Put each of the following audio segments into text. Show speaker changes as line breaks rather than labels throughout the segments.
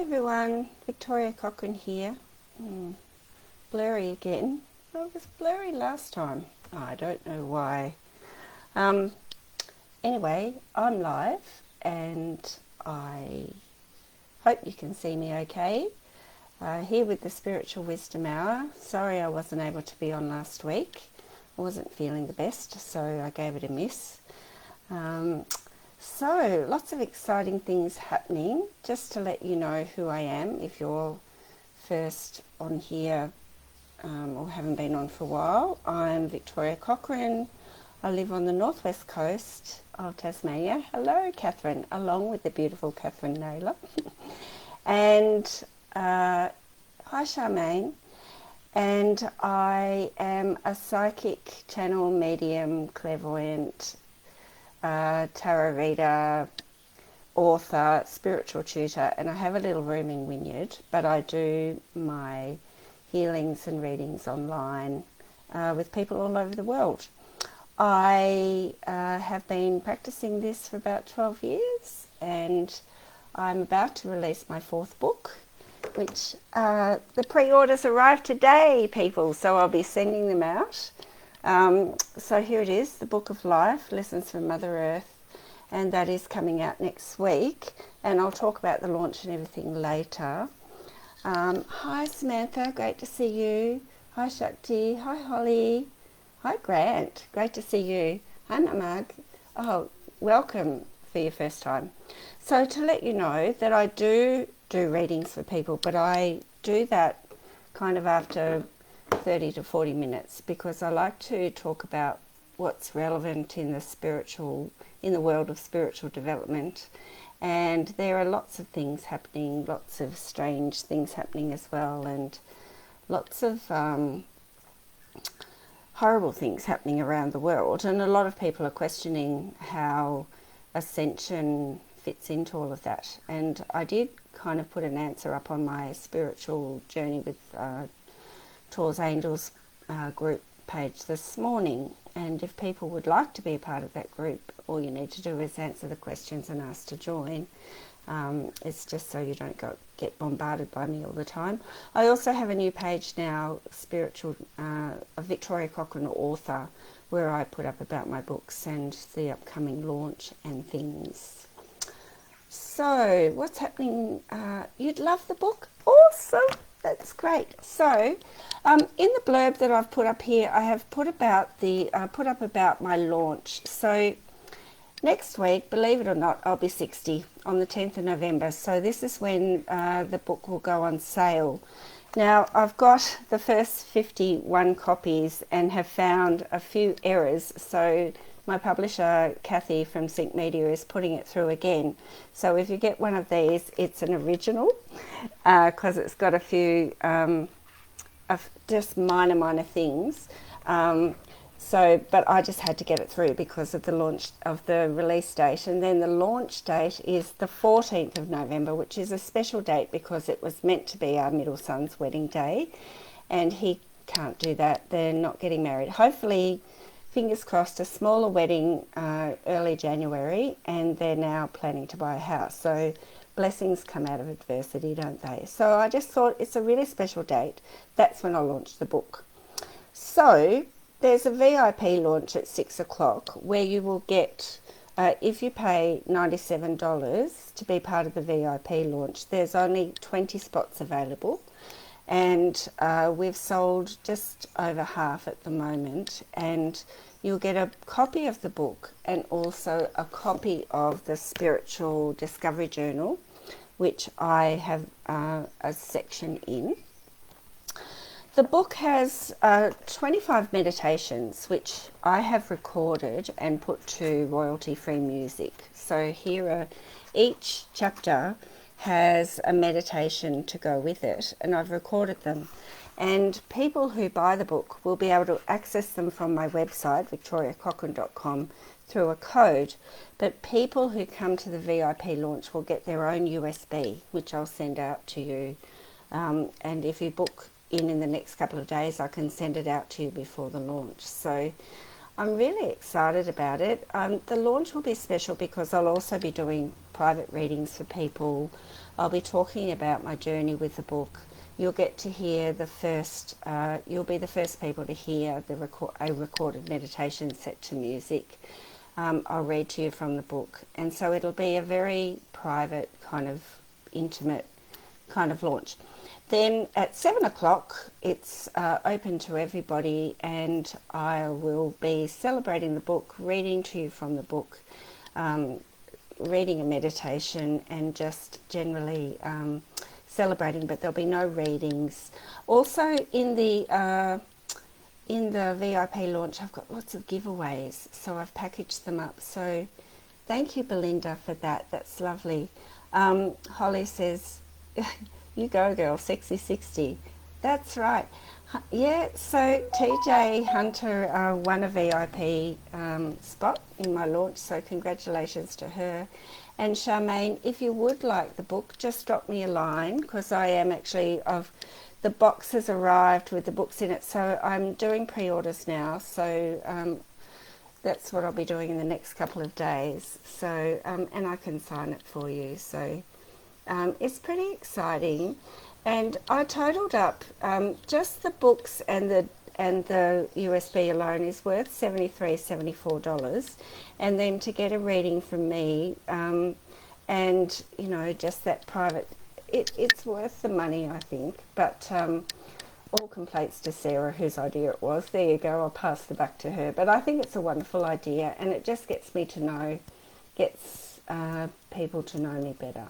everyone, Victoria Cochrane here. Blurry again. Well, it was blurry last time. I don't know why. Anyway, I'm live and I hope you can see me okay. Here with the Spiritual Wisdom Hour. Sorry I wasn't able to be on last week. I wasn't feeling the best, so I gave it a miss. So, lots of exciting things happening. Just to let you know who I am, if you're first on here or haven't been on for a while. I'm Victoria Cochrane. I live on the northwest coast of Tasmania. Hello, Catherine, along with the beautiful Catherine Naylor. And hi, Charmaine. And I am a psychic, channel, medium, clairvoyant, tarot reader, author, spiritual tutor, and I have a little room in Wynyard, but I do my healings and readings online with people all over the world. I have been practicing this for about 12 years and I'm about to release my 4th book, which the pre-orders arrived today, people, so I'll be sending them out. So here it is, the Book of Life, Lessons from Mother Earth, and that is coming out next week, and I'll talk about the launch and everything later. Hi Samantha, great to see you. Hi Shakti, hi Holly, hi Grant, great to see you. Hi Namag, oh, welcome for your first time. So to let you know that I do readings for people, but I do that kind of after 30 to 40 minutes because I like to talk about what's relevant in the world of spiritual development, and there are lots of things happening, lots of strange things happening as well, and lots of horrible things happening around the world, and a lot of people are questioning how ascension fits into all of that. And I did kind of put an answer up on my spiritual journey with Taur's Angels group page this morning, and if people would like to be a part of that group, all you need to do is answer the questions and ask to join. It's just so you don't get bombarded by me all the time. I also have a new page now, a Victoria Cochrane author, where I put up about my books and the upcoming launch and things. So what's happening? You'd love the book? Awesome! That's great. So, in the blurb that I've put up here, I have put up about my launch. So, next week, believe it or not, I'll be 60 on the 10th of November. So this is when the book will go on sale. Now, I've got the first 51 copies and have found a few errors. So my publisher, Kathy from Sync Media, is putting it through again. So if you get one of these, it's an original because it's got a few just minor things. But I just had to get it through because of the launch of the release date. And then the launch date is the 14th of November, which is a special date because it was meant to be our middle son's wedding day. And he can't do that. They're not getting married. Hopefully, fingers crossed, a smaller wedding early January, and they're now planning to buy a house. So blessings come out of adversity, don't they? So I just thought it's a really special date. That's when I'll launch the book. So there's a VIP launch at 6 o'clock where you will get, if you pay $97 to be part of the VIP launch, there's only 20 spots available. And we've sold just over half at the moment, and you'll get a copy of the book and also a copy of the Spiritual Discovery Journal, which I have a section in. The book has 25 meditations, which I have recorded and put to royalty-free music. So here each chapter has a meditation to go with it, and I've recorded them. And people who buy the book will be able to access them from my website, victoriacochrane.com, through a code. But people who come to the VIP launch will get their own USB, which I'll send out to you. And if you book in the next couple of days, I can send it out to you before the launch. So I'm really excited about it. The launch will be special because I'll also be doing private readings for people. I'll be talking about my journey with the book. You'll get to hear you'll be the first people to hear a recorded meditation set to music. I'll read to you from the book. And so it'll be a very private, kind of intimate kind of launch. Then at 7 o'clock, it's open to everybody, and I will be celebrating the book, reading to you from the book, reading a meditation, and just generally celebrating, but there'll be no readings. Also in the VIP launch, I've got lots of giveaways, so I've packaged them up. So thank you, Belinda, for that. That's lovely. Holly says, you go, girl, sexy 60. That's right. Yeah, so TJ Hunter won a VIP spot in my launch, so congratulations to her. And Charmaine, if you would like the book, just drop me a line, because I am actually the box has arrived with the books in it, so I'm doing pre-orders now, so that's what I'll be doing in the next couple of days. So and I can sign it for you, so it's pretty exciting. And I totaled up just the books and the USB alone is worth $74, and then to get a reading from me, and you know, just that private, it's worth the money, I think. But all complaints to Sarah, whose idea it was. There you go, I'll pass the buck to her. But I think it's a wonderful idea, and it just gets people to know me better.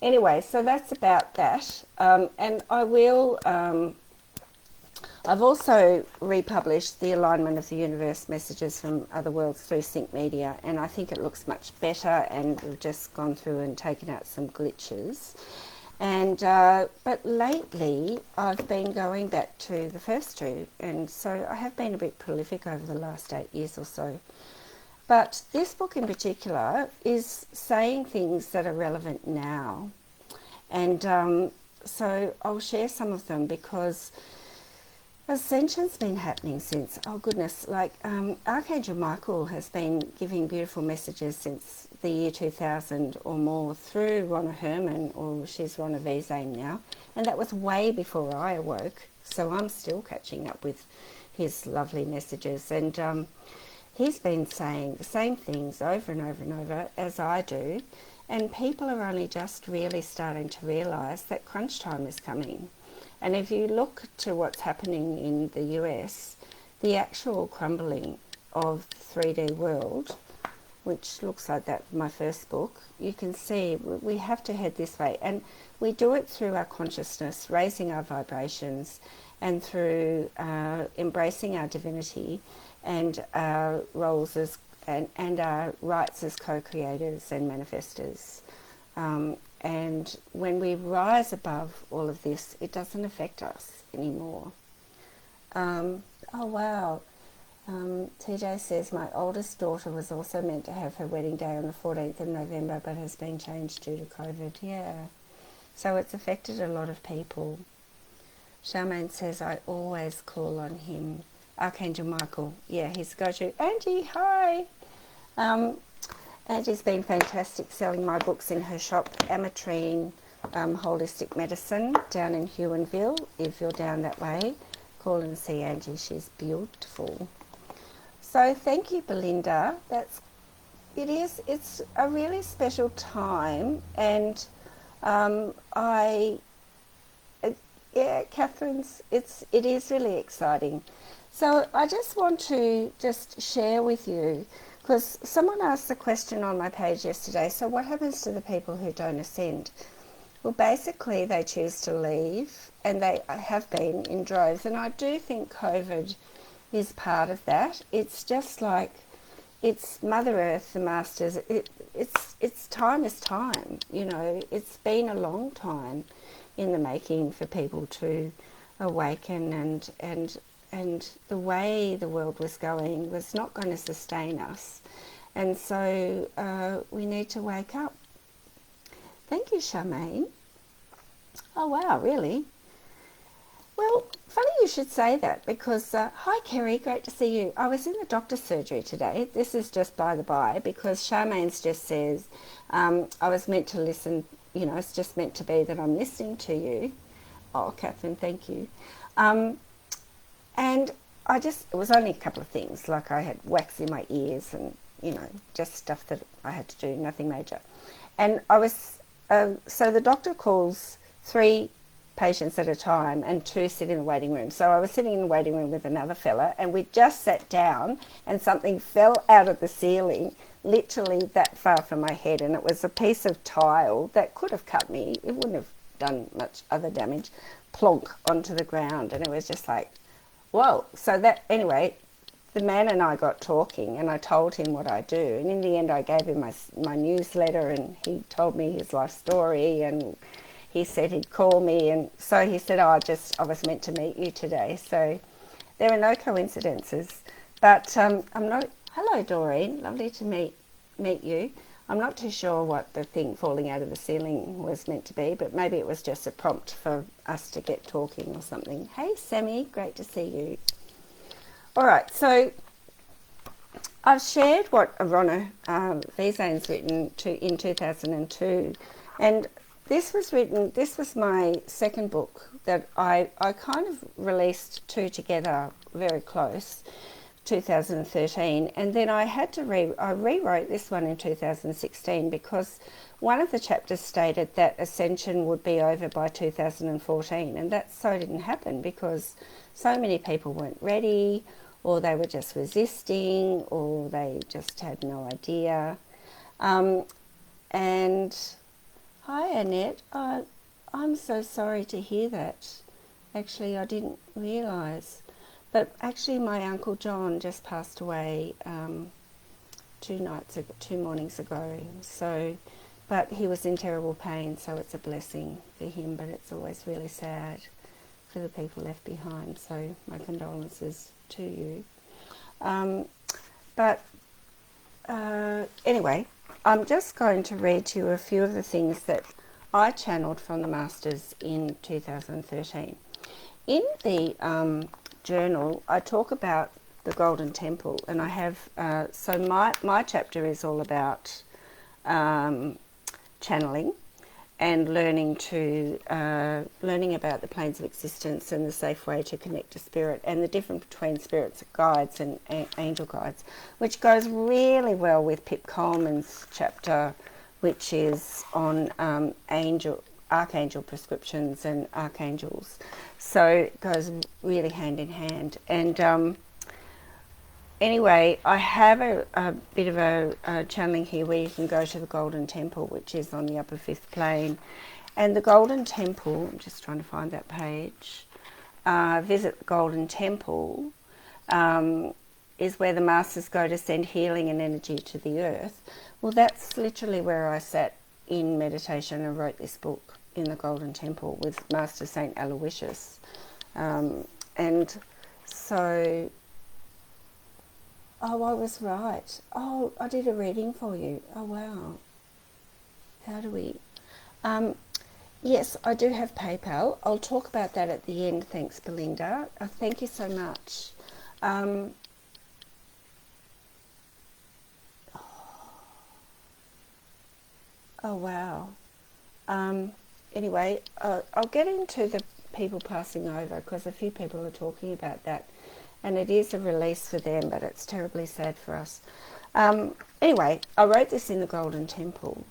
Anyway, so that's about that. And I will, I've also republished the Alignment of the Universe messages from other worlds through Sync Media, and I think it looks much better, and we've just gone through and taken out some glitches. And but lately I've been going back to the first two, and so I have been a bit prolific over the last 8 years or so. But this book in particular is saying things that are relevant now. And so I'll share some of them, because ascension's been happening since, oh goodness, like Archangel Michael has been giving beautiful messages since the year 2000 or more through Ronna Herman, or she's Ronna V's aim now. And that was way before I awoke. So I'm still catching up with his lovely messages. And he's been saying the same things over and over and over as I do, and people are only just really starting to realise that crunch time is coming. And if you look to what's happening in the US, the actual crumbling of the 3D world, which looks like that in my first book, you can see we have to head this way. And we do it through our consciousness, raising our vibrations, and through embracing our divinity, and our roles as and our rights as co-creators and manifestors. And when we rise above all of this, it doesn't affect us anymore. Oh wow. TJ says, my oldest daughter was also meant to have her wedding day on the 14th of November, but has been changed due to COVID. Yeah. So it's affected a lot of people. Charmaine says, I always call on him. Archangel Michael, yeah, he's a go-to. Angie, hi. Angie's been fantastic selling my books in her shop, Ametrine Holistic Medicine, down in Huonville. If you're down that way, call and see Angie. She's beautiful. So thank you, Belinda. It's a really special time, and yeah, Catherine's. It is really exciting. So I just want to share with you, because someone asked the question on my page yesterday, so what happens to the people who don't ascend? Well, basically they choose to leave, and they have been in droves, and I do think COVID is part of that. It's just like, it's Mother Earth, the Masters, it's time is time, you know. It's been a long time in the making for people to awaken, and the way the world was going was not going to sustain us. And so we need to wake up. Thank you, Charmaine. Oh, wow, really? Well, funny you should say that because, hi Kerry, great to see you. I was in the doctor's surgery today. This is just by the by because Charmaine's just says, I was meant to listen, you know, it's just meant to be that I'm listening to you. Oh, Catherine, thank you. And it was only a couple of things, like I had wax in my ears and, you know, just stuff that I had to do, nothing major. And I was, so the doctor calls 3 patients at a time and 2 sit in the waiting room. So I was sitting in the waiting room with another fella and we just sat down and something fell out of the ceiling, literally that far from my head. And it was a piece of tile that could have cut me. It wouldn't have done much other damage, plonk onto the ground. And it was just like, whoa. So that, anyway, the man and I got talking and I told him what I do. And in the end, I gave him my newsletter and he told me his life story and he said he'd call me. And so he said, I was meant to meet you today. So there are no coincidences. But I'm not, hello Doreen, lovely to meet you. I'm not too sure what the thing falling out of the ceiling was meant to be, but maybe it was just a prompt for us to get talking or something. Hey Sammy, great to see you. All right, so I've shared what Arona Vizane's written in 2002, and this was my second book that I kind of released 2 together very close, 2013, and then I had to I rewrote this one in 2016 because one of the chapters stated that ascension would be over by 2014, and that so didn't happen because so many people weren't ready, or they were just resisting, or they just had no idea. And hi Annette, I'm so sorry to hear that. Actually, I didn't realise. But actually my Uncle John just passed away 2 mornings ago. So, but he was in terrible pain, so it's a blessing for him, but it's always really sad for the people left behind. So my condolences to you. Anyway, I'm just going to read to you a few of the things that I channeled from the Masters in 2013. In the journal, I talk about the Golden Temple, and I have, so my chapter is all about channeling and learning about the planes of existence and the safe way to connect to spirit and the difference between spirits guides and angel guides, which goes really well with Pip Coleman's chapter, which is on archangel prescriptions and archangels. So it goes really hand in hand. And anyway, I have a bit of a channeling here where you can go to the Golden Temple, which is on the upper 5th plane. And the Golden Temple, I'm just trying to find that page, visit the Golden Temple is where the Masters go to send healing and energy to the earth. Well, that's literally where I sat in meditation and wrote this book, in the Golden Temple with Master Saint Aloysius. And so, oh, I was right. Oh, I did a reading for you. Oh, wow. How do we... yes, I do have PayPal. I'll talk about that at the end. Thanks, Belinda. Thank you so much. Oh, wow. Anyway, I'll get into the people passing over because a few people are talking about that, and it is a release for them, but it's terribly sad for us. Anyway, I wrote this in the Golden Temple,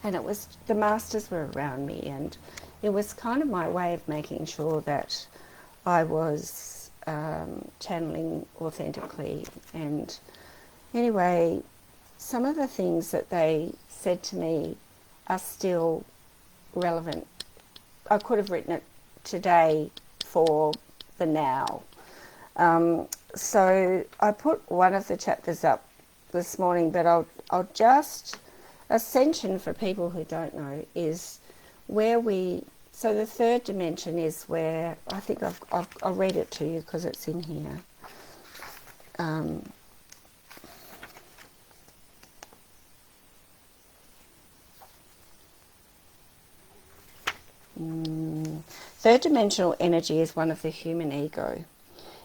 and it was, the Masters were around me, and it was kind of my way of making sure that I was channeling authentically. And anyway, some of the things that they said to me are still relevant. I could have written it today for the now. So I put one of the chapters up this morning, but I'll just, ascension for people who don't know is where so the 3rd dimension is where, I think I'll read it to you because it's in here. Third dimensional energy is one of the human ego.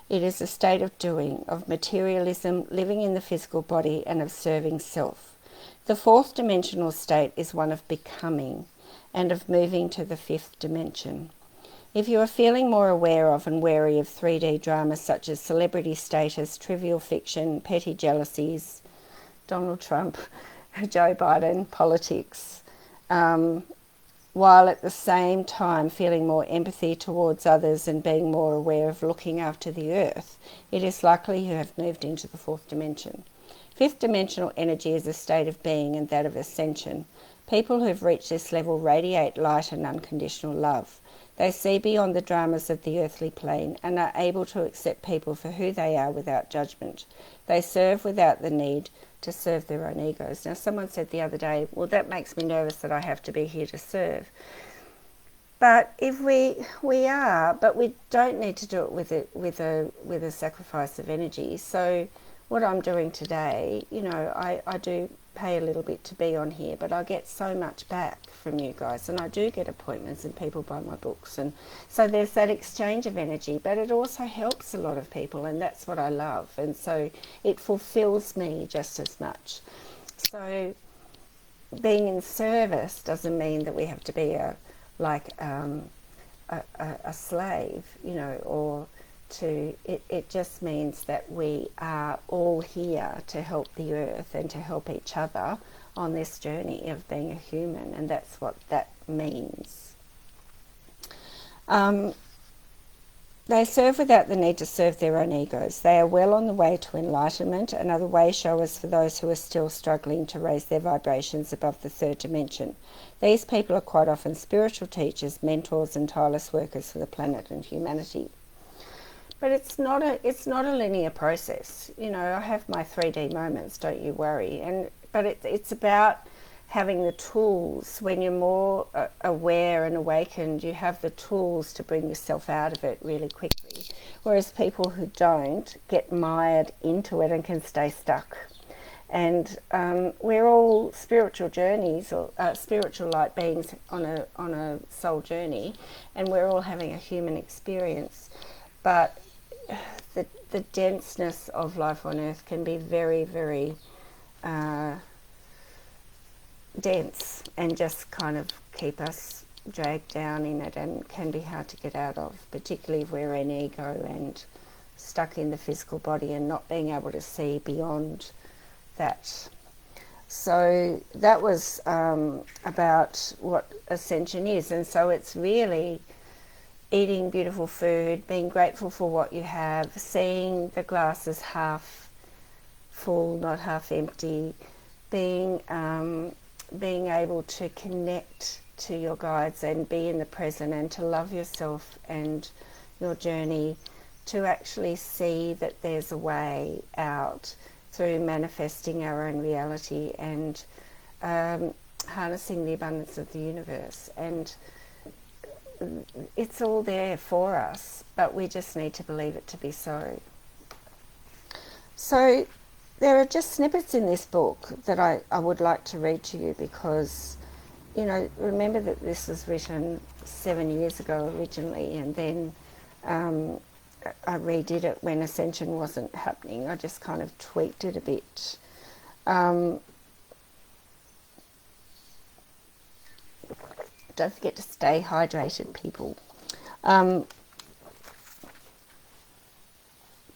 It is a state of doing, of materialism, living in the physical body, and of serving self. The fourth dimensional state is one of becoming and of moving to the fifth dimension. If you are feeling more aware of and wary of 3D dramas such as celebrity status, trivial fiction, petty jealousies, Donald Trump, Joe Biden, politics, while at the same time feeling more empathy towards others and being more aware of looking after the earth, it is likely you have moved into the fourth dimension. Fifth dimensional energy is a state of being and that of ascension. People who have reached this level radiate light and unconditional love. They see beyond the dramas of the earthly plane and are able to accept people for who they are without judgment. They serve without the need to serve their own egos. Now, someone said the other day, well, that makes me nervous that I have to be here to serve. But if we are, but we don't need to do it with a sacrifice of energy. So what I'm doing today, I do pay a little bit to be on here, but I get so much back from you guys, and I do get appointments and people buy my books, and so there's that exchange of energy, but it also helps a lot of people, and that's what I love, and so it fulfills me just as much. So being in service doesn't mean that we have to be a slave, or it just means that we are all here to help the earth and to help each other on this journey of being a human, and that's what that means. They serve without the need to serve their own egos. They are well on the way to enlightenment and are the way showers for those who are still struggling to raise their vibrations above the third dimension. These people are quite often spiritual teachers, mentors, and tireless workers for the planet and humanity. But it's not a linear process. I have my 3D moments, don't you worry. But it's about having the tools. When you're more aware and awakened, you have the tools to bring yourself out of it really quickly. Whereas people who don't get mired into it and can stay stuck. And we're all spiritual journeys, or spiritual light beings on a soul journey, and we're all having a human experience. But the denseness of life on earth can be very, very dense and just kind of keep us dragged down in it, and can be hard to get out of, particularly if we're in ego and stuck in the physical body and not being able to see beyond that. So that was about what ascension is, and so it's really eating beautiful food, being grateful for what you have, seeing the glass as half full, not half empty, being able to connect to your guides and be in the present, and to love yourself and your journey, to actually see that there's a way out through manifesting our own reality and harnessing the abundance of the universe. And it's all there for us, but we just need to believe it to be so. So there are just snippets in this book that I would like to read to you, because, remember that this was written 7 years ago originally, and then I redid it when Ascension wasn't happening. I just kind of tweaked it a bit. Don't forget to stay hydrated, people. The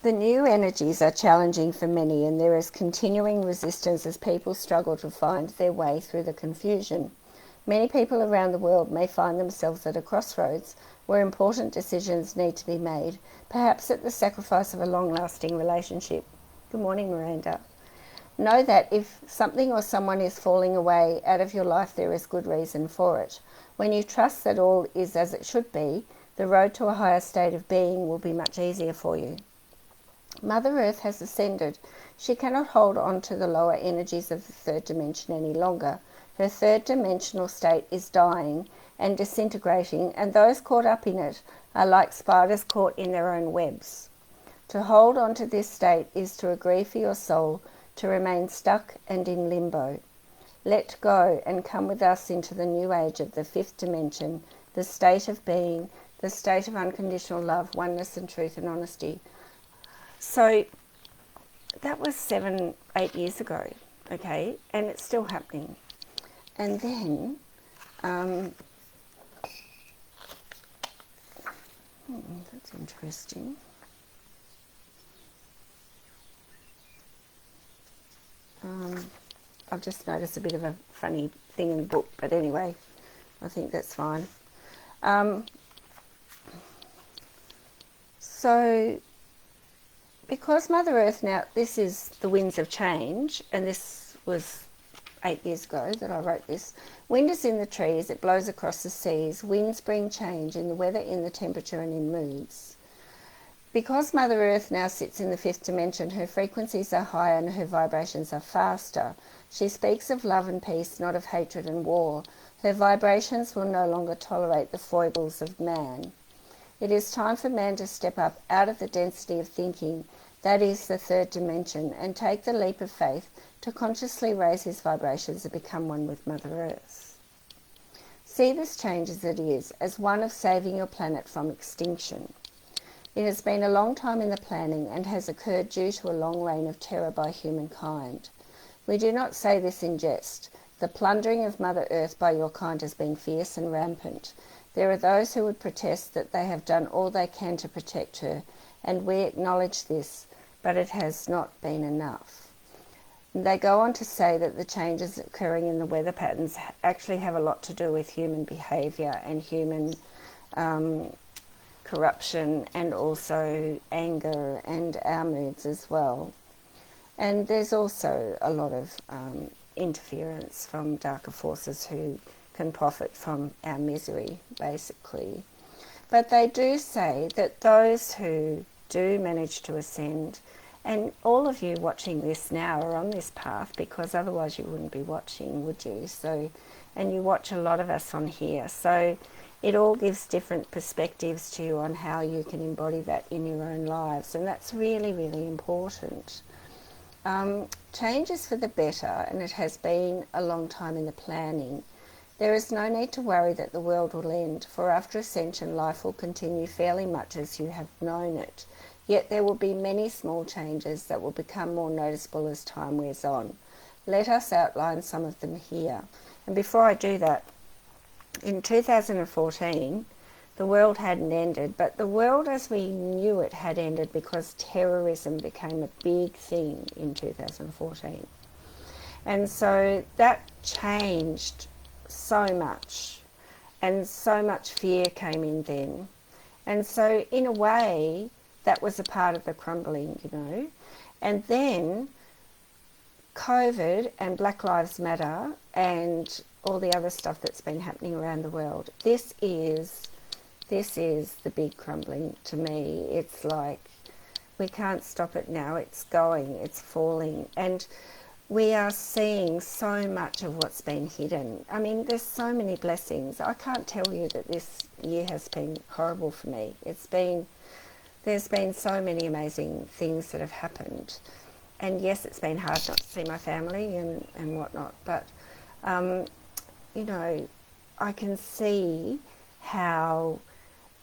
new energies are challenging for many, and there is continuing resistance as people struggle to find their way through the confusion. Many people around the world may find themselves at a crossroads where important decisions need to be made, perhaps at the sacrifice of a long-lasting relationship. Good morning, Miranda. Know that if something or someone is falling away out of your life, there is good reason for it. When you trust that all is as it should be, the road to a higher state of being will be much easier for you. Mother Earth has ascended. She cannot hold on to the lower energies of the third dimension any longer. Her third dimensional state is dying and disintegrating, and those caught up in it are like spiders caught in their own webs. To hold on to this state is to agree for your soul to remain stuck and in limbo. Let go and come with us into the new age of the fifth dimension, the state of being, the state of unconditional love, oneness and truth and honesty. So that was 7-8 years ago, okay, and it's still happening. And then that's interesting. I've just noticed a bit of a funny thing in the book, but anyway, I think that's fine. So because Mother Earth now, this is the winds of change, and this was 8 years ago that I wrote this. Wind is in the trees, it blows across the seas. Winds bring change in the weather, in the temperature and in moods. Because Mother Earth now sits in the 5th dimension, her frequencies are higher and her vibrations are faster. She speaks of love and peace, not of hatred and war. Her vibrations will no longer tolerate the foibles of man. It is time for man to step up out of the density of thinking, that is the 3rd dimension, and take the leap of faith to consciously raise his vibrations and become one with Mother Earth. See this change as it is, as one of saving your planet from extinction. It has been a long time in the planning and has occurred due to a long reign of terror by humankind. We do not say this in jest. The plundering of Mother Earth by your kind has been fierce and rampant. There are those who would protest that they have done all they can to protect her, and we acknowledge this, but it has not been enough. They go on to say that the changes occurring in the weather patterns actually have a lot to do with human behaviour and human corruption, and also anger and our moods as well. And there's also a lot of interference from darker forces who can profit from our misery, basically. But they do say that those who do manage to ascend, and all of you watching this now are on this path, because otherwise you wouldn't be watching, would you? So, and you watch a lot of us on here, so it all gives different perspectives to you on how you can embody that in your own lives, and that's really, really important. Change is for the better, and it has been a long time in the planning. There is no need to worry that the world will end, for after ascension life will continue fairly much as you have known it. Yet there will be many small changes that will become more noticeable as time wears on. Let us outline some of them here. And before I do that, in 2014, the world hadn't ended, but the world as we knew it had ended because terrorism became a big thing in 2014. And so that changed so much, and so much fear came in then. And so in a way, that was a part of the crumbling, you know. And then COVID and Black Lives Matter and all the other stuff that's been happening around the world, this is the big crumbling to me. It's like we can't stop it now. It's going, it's falling, and we are seeing so much of what's been hidden. I mean, there's so many blessings. I can't tell you that this year has been horrible for me. There's been so many amazing things that have happened. And yes, it's been hard not to see my family and whatnot, but, you know, I can see how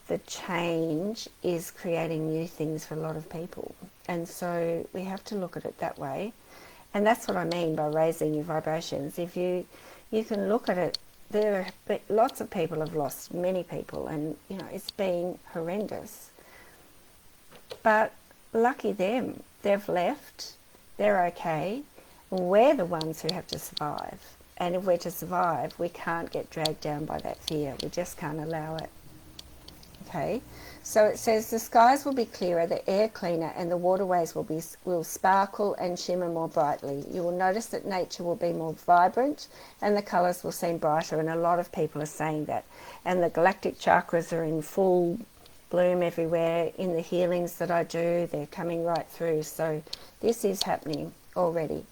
the change is creating new things for a lot of people. And so we have to look at it that way. And that's what I mean by raising your vibrations. If you can look at it, there are lots of people have lost, many people, and, you know, it's been horrendous. But lucky them, they've left, they're okay. We're the ones who have to survive. And if we're to survive, we can't get dragged down by that fear. We just can't allow it. Okay, so it says the skies will be clearer, the air cleaner, and the waterways will sparkle and shimmer more brightly. You will notice that nature will be more vibrant and the colours will seem brighter, and a lot of people are saying that. And the galactic chakras are in full bloom everywhere. In the healings that I do, they're coming right through. So this is happening already.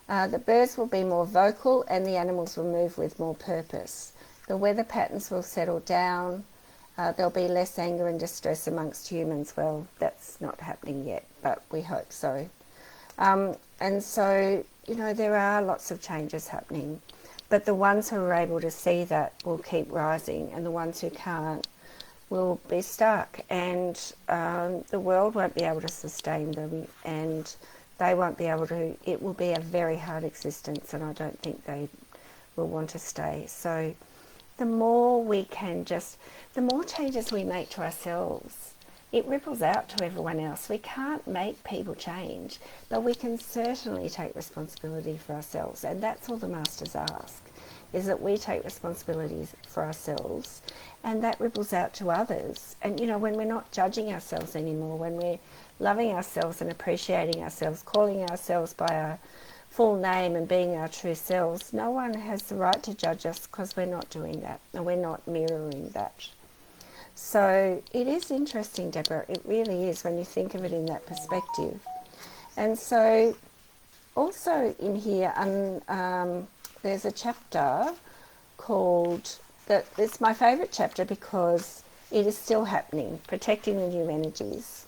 The birds will be more vocal and the animals will move with more purpose. The weather patterns will settle down. There'll be less anger and distress amongst humans. Well, that's not happening yet, but we hope so. And so, you know, there are lots of changes happening, but the ones who are able to see that will keep rising, and the ones who can't, will be stuck, and the world won't be able to sustain them, and they won't be able to. It will be a very hard existence, and I don't think they will want to stay. So the more changes we make to ourselves, it ripples out to everyone else. We can't make people change, but we can certainly take responsibility for ourselves, and that's all the masters ask, is that we take responsibilities for ourselves, and that ripples out to others. And when we're not judging ourselves anymore, when we're loving ourselves and appreciating ourselves, calling ourselves by our full name and being our true selves, no one has the right to judge us, because we're not doing that, and we're not mirroring that. So it is interesting, Deborah, it really is, when you think of it in that perspective. And so also in here, there's a chapter called, it's my favourite chapter because it is still happening, protecting the new energies.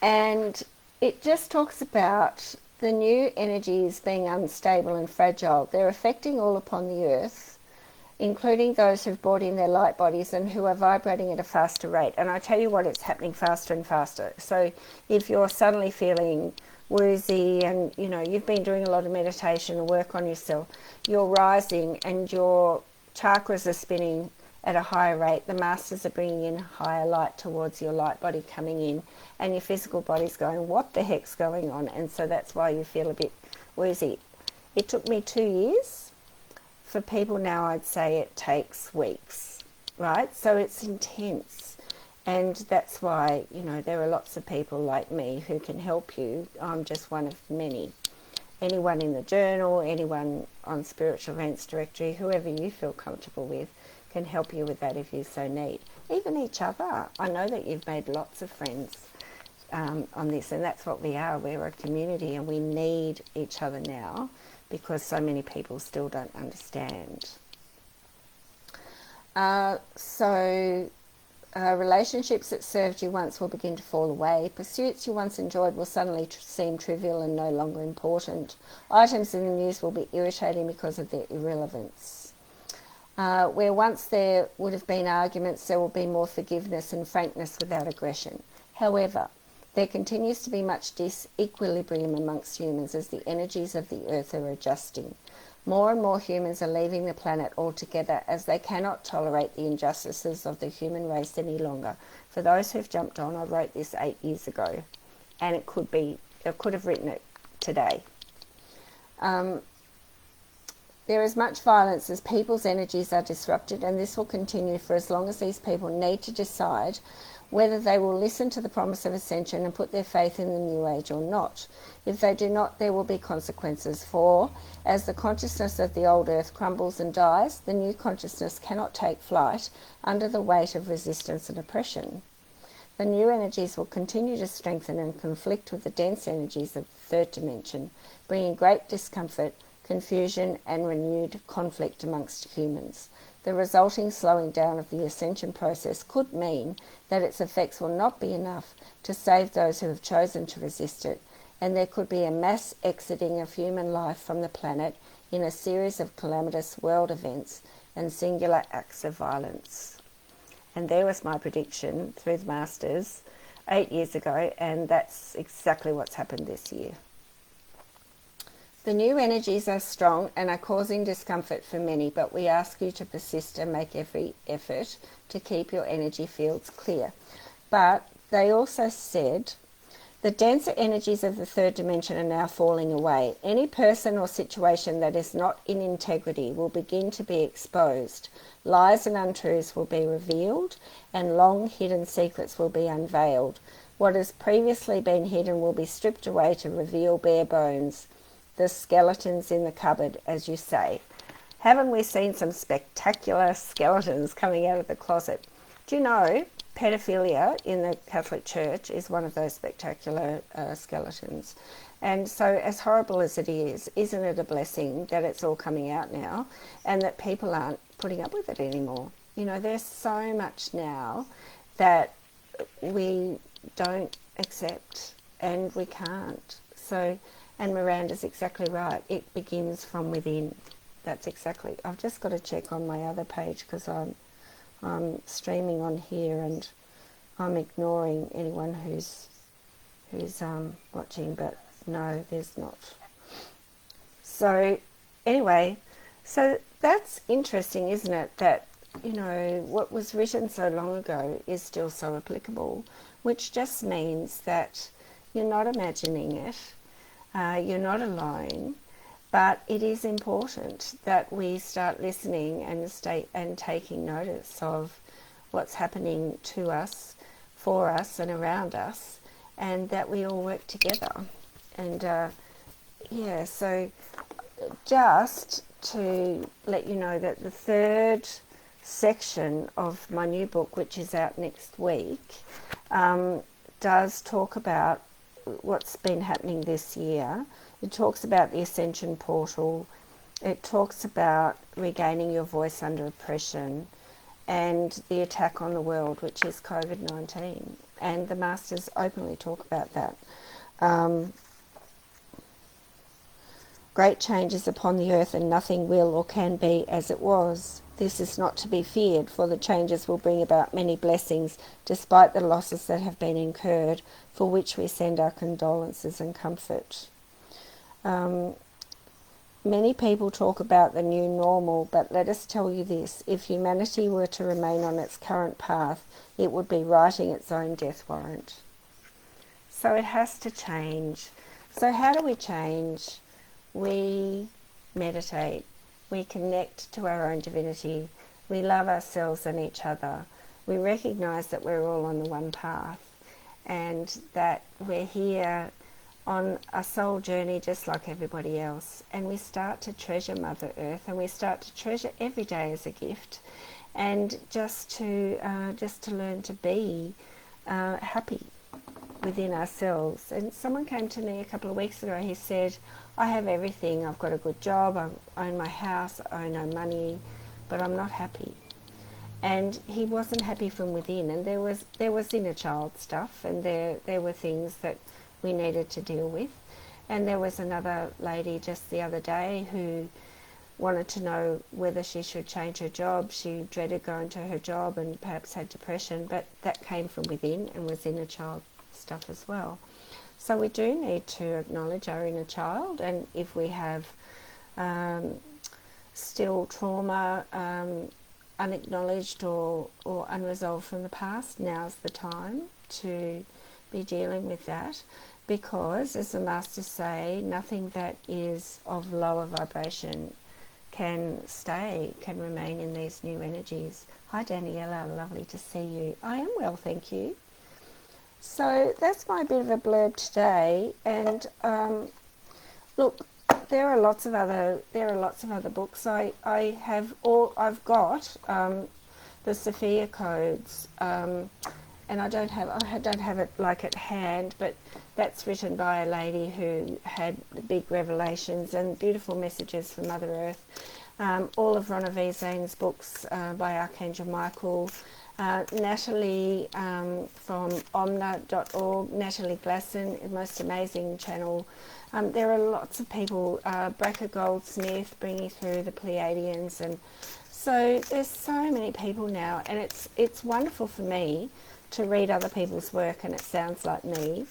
And it just talks about the new energies being unstable and fragile. They're affecting all upon the earth, including those who've brought in their light bodies and who are vibrating at a faster rate. And I tell you what, it's happening faster and faster. So if you're suddenly feeling woozy and you've been doing a lot of meditation and work on yourself, you're rising and your chakras are spinning at a higher rate, the masters are bringing in higher light towards your light body coming in, and your physical body's going, what the heck's going on? And so that's why you feel a bit woozy. It took me 2 years. For people now, I'd say it takes weeks, right? So it's intense. And that's why, there are lots of people like me who can help you. I'm just one of many. Anyone in the journal, anyone on Spiritual Events Directory, whoever you feel comfortable with, can help you with that if you so need. Even each other. I know that you've made lots of friends on this, and that's what we are. We're a community, and we need each other now because so many people still don't understand. Relationships that served you once will begin to fall away. Pursuits you once enjoyed will suddenly seem trivial and no longer important. Items in the news will be irritating because of their irrelevance. Where once there would have been arguments, there will be more forgiveness and frankness without aggression. However, there continues to be much disequilibrium amongst humans as the energies of the earth are adjusting. More and more humans are leaving the planet altogether as they cannot tolerate the injustices of the human race any longer. For those who've jumped on, I wrote this 8 years ago, and I could have written it today. There is much violence as people's energies are disrupted, and this will continue for as long as these people need to decide whether they will listen to the promise of ascension and put their faith in the new age or not. If they do not, there will be consequences, for as the consciousness of the old earth crumbles and dies, the new consciousness cannot take flight under the weight of resistance and oppression. The new energies will continue to strengthen and conflict with the dense energies of the third dimension, bringing great discomfort, confusion and renewed conflict amongst humans. The resulting slowing down of the ascension process could mean that its effects will not be enough to save those who have chosen to resist it, and there could be a mass exiting of human life from the planet in a series of calamitous world events and singular acts of violence. And there was my prediction through the Masters 8 years ago, and that's exactly what's happened this year. The new energies are strong and are causing discomfort for many, but we ask you to persist and make every effort to keep your energy fields clear. But they also said the denser energies of the third dimension are now falling away. Any person or situation that is not in integrity will begin to be exposed. Lies and untruths will be revealed, and long hidden secrets will be unveiled. What has previously been hidden will be stripped away to reveal bare bones. The skeletons in the cupboard, as you say. Haven't we seen some spectacular skeletons coming out of the closet? Do you know pedophilia in the Catholic Church is one of those spectacular skeletons? And so as horrible as it is, isn't it a blessing that it's all coming out now and that people aren't putting up with it anymore? There's so much now that we don't accept and we can't. And Miranda's exactly right. It begins from within. That's exactly. I've just got to check on my other page because I'm I'm streaming on here, and I'm ignoring anyone who's watching, but no, there's not. So anyway, so that's interesting, isn't it? That, you know, what was written so long ago is still so applicable, which just means that you're not imagining it, you're not alone, but it is important that we start listening and taking notice of what's happening to us, for us and around us, and that we all work together. And yeah, so just to let you know that the third section of my new book, which is out next week, does talk about what's been happening this year. It talks about the Ascension portal. It talks about regaining your voice under oppression and the attack on the world, which is COVID-19. And the Masters openly talk about that. Great changes upon the earth, and nothing will or can be as it was. This is not to be feared, for the changes will bring about many blessings, despite the losses that have been incurred, for which we send our condolences and comfort. Many people talk about the new normal, but let us tell you this: if humanity were to remain on its current path, it would be writing its own death warrant. So it has to change. So how do we change? We meditate, we connect to our own divinity, we love ourselves and each other, we recognise that we're all on the one path, and that we're here on a soul journey just like everybody else, and we start to treasure Mother Earth, and we start to treasure every day as a gift, and just to learn to be happy within ourselves. And someone came to me a couple of weeks ago. He said, I have everything. I've got a good job, I own my house, I own no money, but I'm not happy. And he wasn't happy from within, and there was inner child stuff, and there were things that we needed to deal with. And there was another lady just the other day who wanted to know whether she should change her job. She dreaded going to her job and perhaps had depression, but that came from within and was inner child stuff as well. So we do need to acknowledge our inner child, and if we have still trauma unacknowledged or unresolved from the past, now's the time to be dealing with that, because, as the Masters say, nothing that is of lower vibration can remain in these new energies. Hi Daniela, lovely to see you. I am well, thank you. So that's my bit of a blurb today, and look, there are lots of other books. I've got the Sophia codes, and I don't have it like at hand, but that's written by a lady who had big revelations and beautiful messages from Mother Earth. All of Ronna V. Zane's books by Archangel Michael. Natalie from omna.org, Natalie Glasson, the most amazing channel. There are lots of people, Bracker Goldsmith bringing through the Pleiadians, and so there's so many people now, and it's wonderful for me to read other people's work and it sounds like me.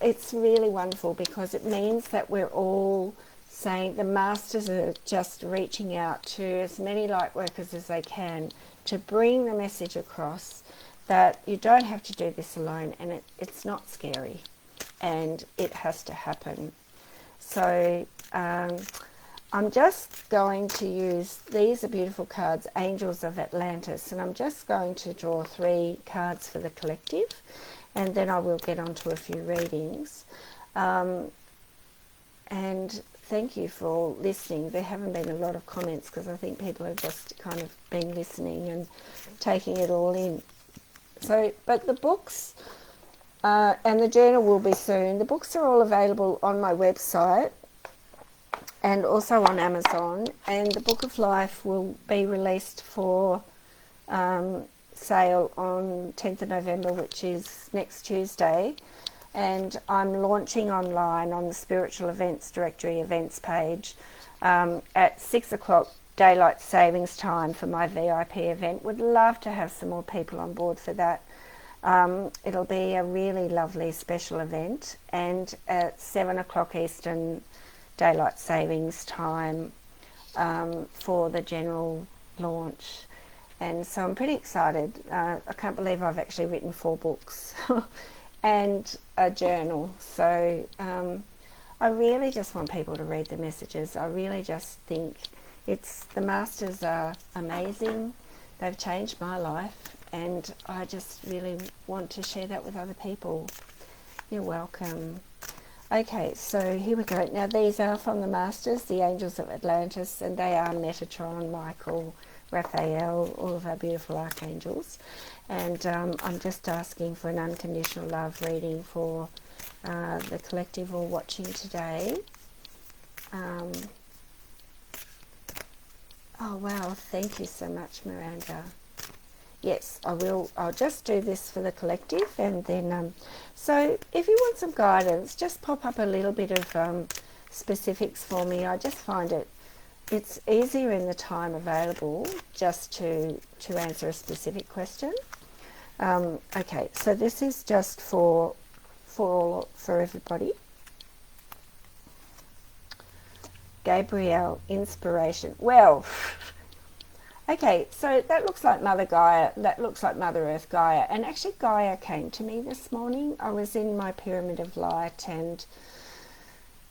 It's really wonderful because it means that we're all saying, the Masters are just reaching out to as many light workers as they can to bring the message across that you don't have to do this alone, and it's not scary, and it has to happen. So I'm just going to use, these are beautiful cards, Angels of Atlantis, and I'm just going to draw 3 cards for the collective, and then I will get on to a few readings. And thank you for all listening. There haven't been a lot of comments because I think people have just kind of been listening and taking it all in. So, but the books and the journal will be soon. The books are all available on my website and also on Amazon. And the Book of Life will be released for sale on 10th of November, which is next Tuesday. And I'm launching online on the Spiritual Events Directory events page at 6 o'clock daylight savings time for my VIP event. Would love to have some more people on board for that. It'll be a really lovely special event, and at 7 o'clock Eastern daylight savings time for the general launch. And so I'm pretty excited. I can't believe I've actually written 4 books and a journal. So I really just want people to read the messages. I really just think the masters are amazing. They've changed my life, and I just really want to share that with other people. You're welcome. Okay, so here we go. Now these are from the masters, the angels of Atlantis, and they are Metatron, Michael, Raphael, all of our beautiful archangels. And I'm just asking for an unconditional love reading for the collective or watching today. Oh wow, thank you so much, Miranda. Yes, I will. I'll just do this for the collective, and then so if you want some guidance, just pop up a little bit of specifics for me. I just find it's easier in the time available just to answer a specific question. Okay, so this is just for everybody. Gabrielle, inspiration. Well, okay, so that looks like Mother Gaia, that looks like Mother Earth Gaia, and actually Gaia came to me this morning. I was in my pyramid of light, and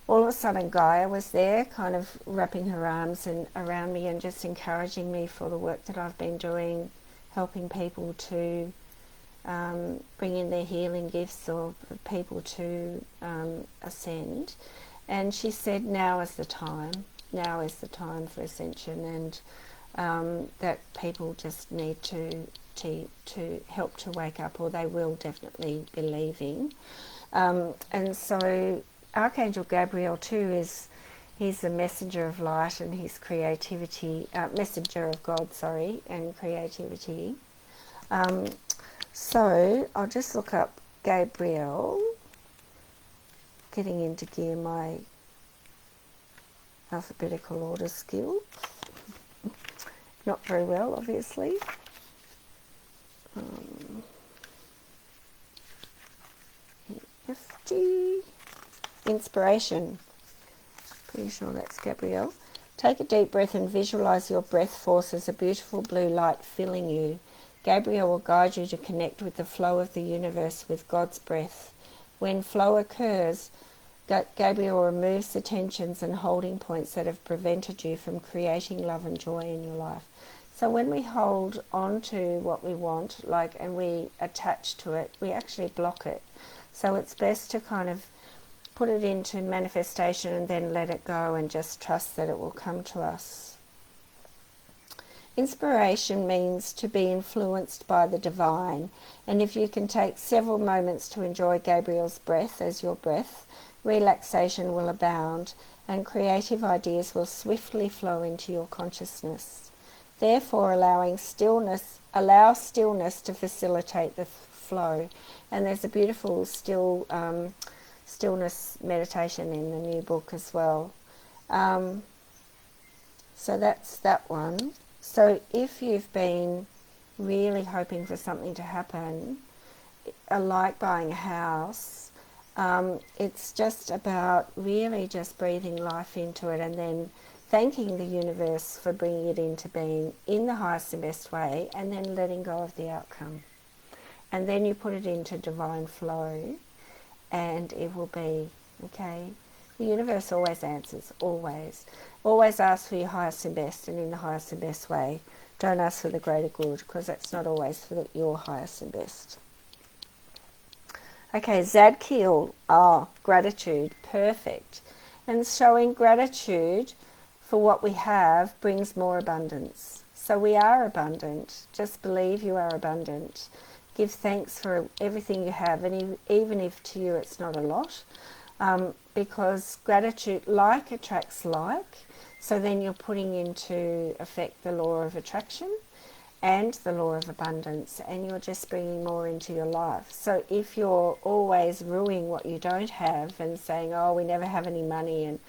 all of a sudden Gaia was there, kind of wrapping her arms around me and just encouraging me for the work that I've been doing, helping people to bring in their healing gifts, or people to ascend. And she said, now is the time for ascension, and that people just need to help to wake up, or they will definitely be leaving. And so Archangel Gabriel too he's the messenger of light, and his creativity, messenger of God, sorry, and creativity. So I'll just look up Gabriel, getting into gear my alphabetical order skills. Not very well, obviously. FG. Inspiration. Pretty sure that's Gabrielle. Take a deep breath and visualize your breath force as a beautiful blue light filling you. Gabrielle will guide you to connect with the flow of the universe with God's breath. When flow occurs, Gabriel removes the tensions and holding points that have prevented you from creating love and joy in your life. So when we hold on to what we want, and we attach to it, we actually block it. So it's best to kind of put it into manifestation and then let it go and just trust that it will come to us. Inspiration means to be influenced by the divine, and if you can take several moments to enjoy Gabriel's breath as your breath, relaxation will abound and creative ideas will swiftly flow into your consciousness. Therefore, allow stillness to facilitate the flow. And there's a beautiful stillness meditation in the new book as well. So that's that one. So if you've been really hoping for something to happen, like buying a house, it's just about really just breathing life into it and then thanking the universe for bringing it into being in the highest and best way, and then letting go of the outcome. And then you put it into divine flow, and it will be, okay? The universe always answers, always. Always ask for your highest and best, and in the highest and best way. Don't ask for the greater good, because that's not always for your highest and best. Okay, Zadkiel, gratitude, perfect. And showing gratitude for what we have brings more abundance. So we are abundant. Just believe you are abundant. Give thanks for everything you have, and even if to you it's not a lot, because gratitude, like attracts like. So then you're putting into effect the law of attraction and the law of abundance, and you're just bringing more into your life. So if you're always ruining what you don't have and saying, oh, we never have any money, and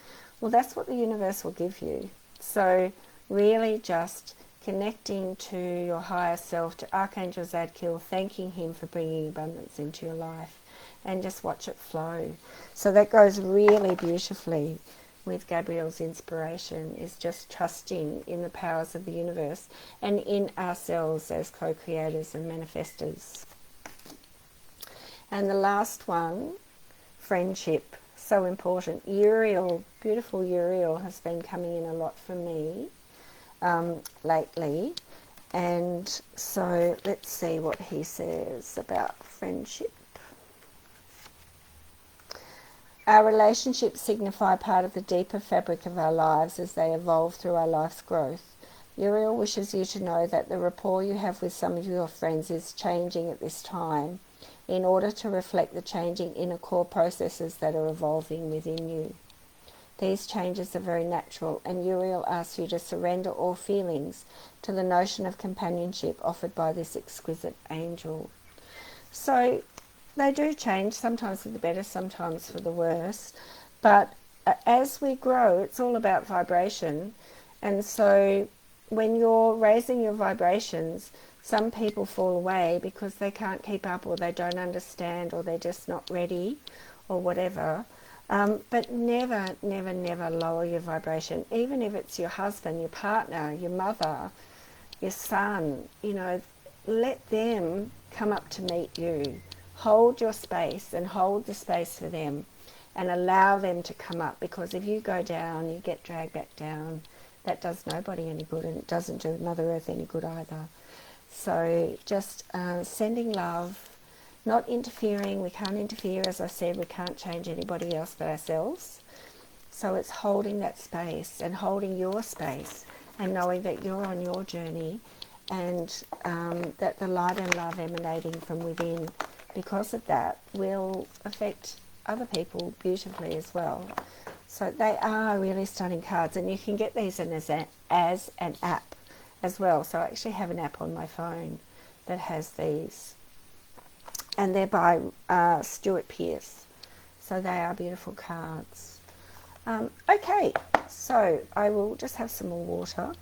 well, that's what the universe will give you. So really just connecting to your higher self, to Archangel Zadkiel, thanking him for bringing abundance into your life, and just watch it flow. So that goes really beautifully with Gabrielle's inspiration, is just trusting in the powers of the universe and in ourselves as co-creators and manifestors. And the last one, friendship, so important. Uriel, beautiful Uriel, has been coming in a lot for me lately. And so let's see what he says about friendship. Our relationships signify part of the deeper fabric of our lives as they evolve through our life's growth. Uriel wishes you to know that the rapport you have with some of your friends is changing at this time in order to reflect the changing inner core processes that are evolving within you. These changes are very natural, and Uriel asks you to surrender all feelings to the notion of companionship offered by this exquisite angel. So they do change, sometimes for the better, sometimes for the worse, but as we grow, it's all about vibration. And so when you're raising your vibrations, some people fall away because they can't keep up, or they don't understand, or they're just not ready, or whatever. But never, never, never lower your vibration. Even if it's your husband, your partner, your mother, your son, you know, let them come up to meet you. Hold your space and hold the space for them, and allow them to come up, because if you go down, you get dragged back down. That does nobody any good, and it doesn't do Mother Earth any good either. So just sending love, not interfering. We can't interfere, as I said, we can't change anybody else but ourselves. So it's holding that space and holding your space, and knowing that you're on your journey, and that the light and love emanating from within, because of that, will affect other people beautifully as well. So they are really stunning cards, and you can get these as an app as well. So I actually have an app on my phone that has these, and they're by Stuart Pearce. So they are beautiful cards. Okay, so I will just have some more water.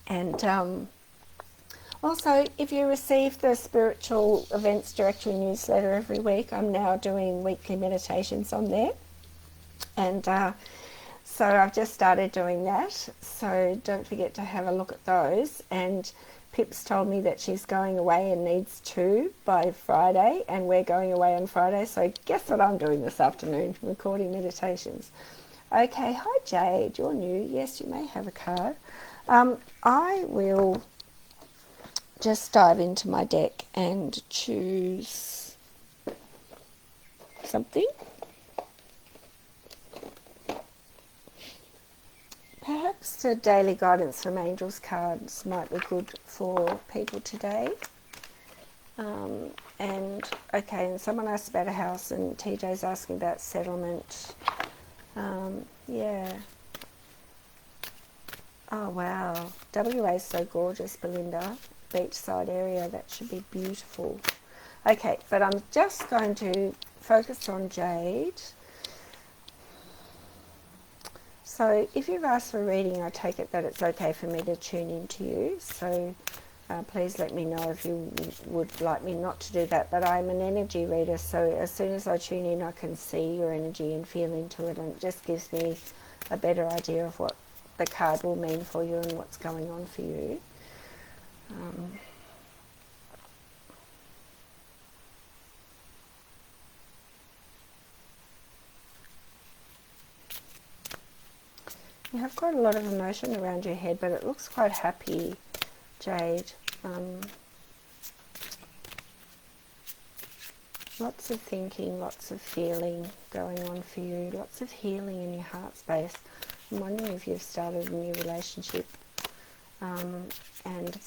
And also, if you receive the Spiritual Events Directory newsletter every week, I'm now doing weekly meditations on there. And so I've just started doing that. So don't forget to have a look at those. And Pip's told me that she's going away and needs 2 by Friday, and we're going away on Friday. So guess what I'm doing this afternoon? Recording meditations. Okay, hi Jade, you're new. Yes, you may have a card. I will just dive into my deck and choose something. Perhaps the daily guidance from angels cards might be good for people today. And someone asked about a house, and TJ's asking about settlement. Yeah. Oh wow, WA is so gorgeous, Belinda. Beachside area, that should be beautiful. Okay, but I'm just going to focus on Jade. So if you've asked for a reading, I take it that it's okay for me to tune into you. So please let me know if you would like me not to do that. But I'm an energy reader, so as soon as I tune in, I can see your energy and feel into it, and it just gives me a better idea of what the card will mean for you and what's going on for you. You have quite a lot of emotion around your head, but it looks quite happy, Jade. Lots of thinking, lots of feeling going on for you, lots of healing in your heart space. I'm wondering if you've started a new relationship, and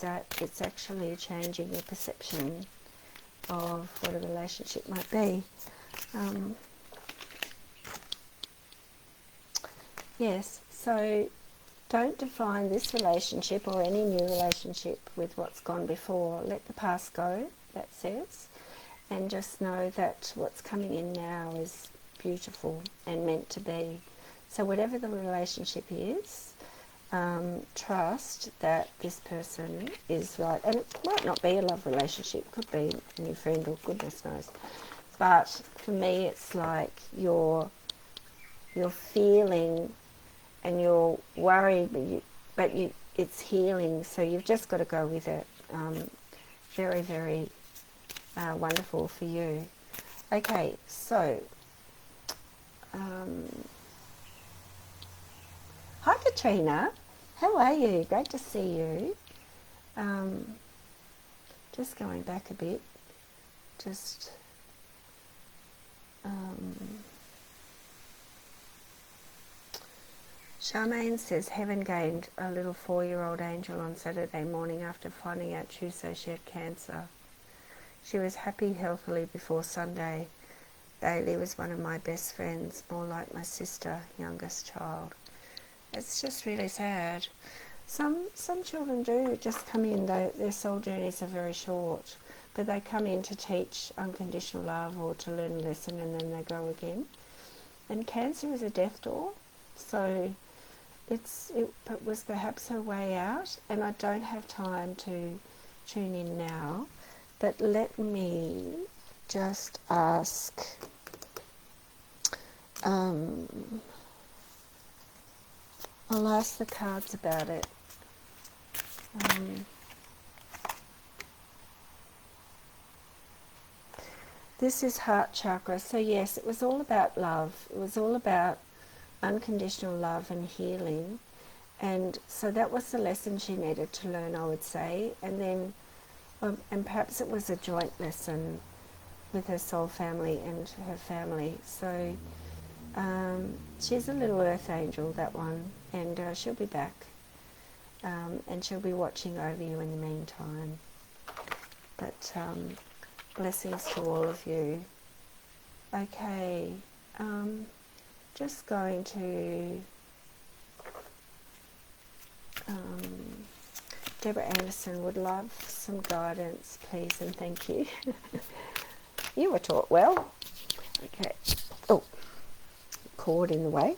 that it's actually changing your perception of what a relationship might be. Yes, so don't define this relationship or any new relationship with what's gone before. Let the past go, that says, and just know that what's coming in now is beautiful and meant to be. So whatever the relationship is, trust that this person is right. And it might not be a love relationship, it could be a new friend or goodness knows. But for me, it's like you're feeling and you're worried, but it's healing, so you've just got to go with it. Very, very wonderful for you. Okay, so hi Katrina, how are you? Great to see you. Just going back a bit, just Charmaine says, Heaven gained a little 4-year-old angel on Saturday morning after finding out Tuesday she had cancer. She was happy healthily before Sunday. Bailey was one of my best friends, more like my sister, youngest child. It's just really sad. Some children do just come in, their soul journeys are very short, but they come in to teach unconditional love or to learn a lesson, and then they go again. And cancer is a death door, so it was perhaps her way out, and I don't have time to tune in now, but let me just ask I'll ask the cards about it. This is heart chakra, so yes, it was all about love. It was all about unconditional love and healing, and so that was the lesson she needed to learn, I would say. And then and perhaps it was a joint lesson with her soul family and her family. So she's a little earth angel, that one, and she'll be back, and she'll be watching over you in the meantime. But blessings to all of you. Okay, just going to Deborah Anderson would love some guidance, please, and thank you. You were taught well. Okay. Oh, cord in the way.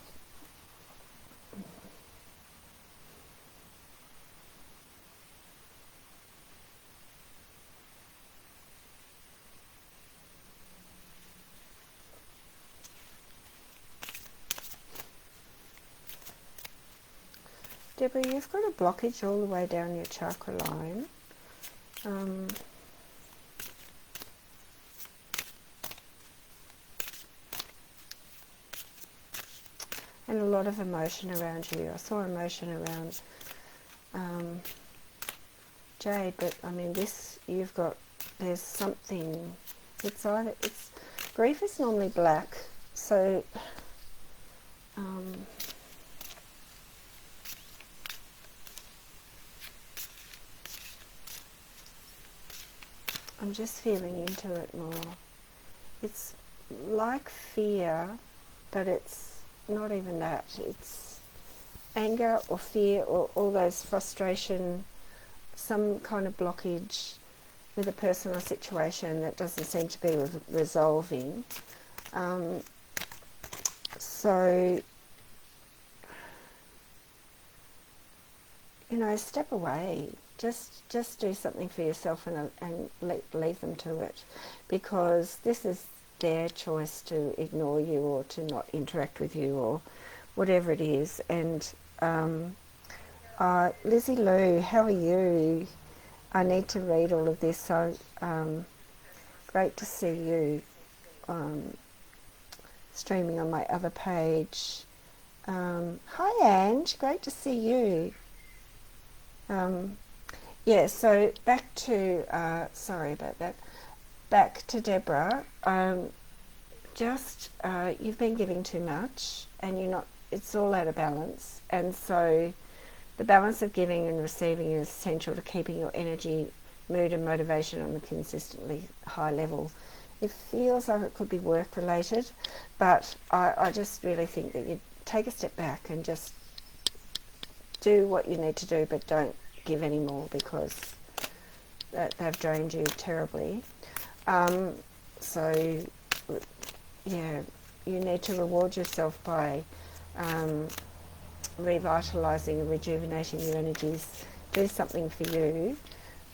Deborah, you've got a blockage all the way down your chakra line. And a lot of emotion around you. I saw emotion around Jade, but I mean there's something, grief is normally black, so I'm just feeling into it more. It's like fear, but it's not even that. It's anger or fear or all those frustration, some kind of blockage with a person or situation that doesn't seem to be resolving. So, step away. Just do something for yourself and leave them to it, because this is their choice to ignore you or to not interact with you or whatever it is. And Lizzie Lou, how are you? I need to read all of this, so great to see you streaming on my other page. Hi Ange, great to see you. Yeah, so back to, sorry about that, back to Deborah. You've been giving too much, and it's all out of balance, and so the balance of giving and receiving is essential to keeping your energy, mood and motivation on a consistently high level. It feels like it could be work related, but I just really think that you take a step back and just do what you need to do, but don't give any more, because they've drained you terribly. So yeah, you need to reward yourself by revitalising and rejuvenating your energies. Do something for you,